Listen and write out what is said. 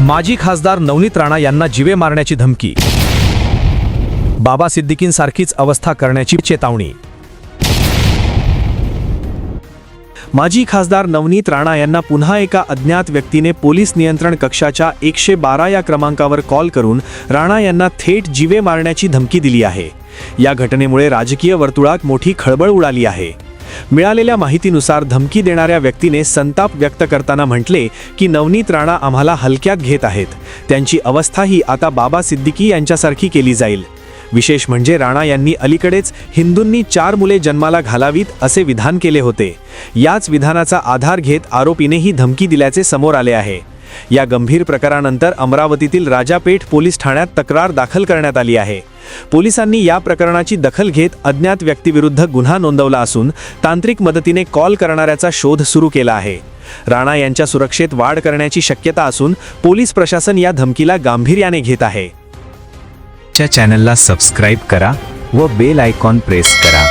माजी खासदार नवनीत राणा यांना जीवे मारण्याची धमकी, बाबा सिद्दीकींसारखीच अवस्था करण्याची चेतावणी। माजी खासदार नवनीत राणा यांना पुन्हा एका अज्ञात व्यक्तीने पोलीस नियंत्रण कक्षाच्या 112 या क्रमांकावर कॉल करून राणा यांना थेट जीवे मारण्याची धमकी दिली आहे। या घटनेमुळे राजकीय वर्तुळात मोठी खळबळ उडाली आहे। मिळालेल्या माहितीनुसार धमकी देणाऱ्या व्यक्तीने संताप व्यक्त करताना म्हटले की नवनीत राणा आम्हाला हलक्यात घेत आहेत, त्यांची अवस्थाही आता बाबा सिद्दीकी यांच्यासारखी केली जाईल। विशेष म्हणजे राणा यांनी अलीकडेच हिंदूंनी 4 मुले जन्माला घालावीत असे विधान केले होते। याच विधानाचा आधार घेत आरोपीने ही धमकी दिल्याचे समोर आले आहे। या गंभीर प्रकारानंतर अमरावतीतील राजापेठ पोलीस ठाण्यात तक्रार दाखल करण्यात आली आहे। पोलिसांनी या प्रकरणाची दखल घेत अज्ञात व्यक्तीविरुद्ध गुन्हा नोंदवला असून तांत्रिक मदतीने कॉल करणाऱ्याचा शोध सुरू केला आहे। राणा यांच्या सुरक्षेत वाढ करण्याची शक्यता असून पोलीस प्रशासन या धमकीला गांभीर्याने घेत आहे। चॅनलला सबस्क्राइब करा व बेल आयकॉन प्रेस करा।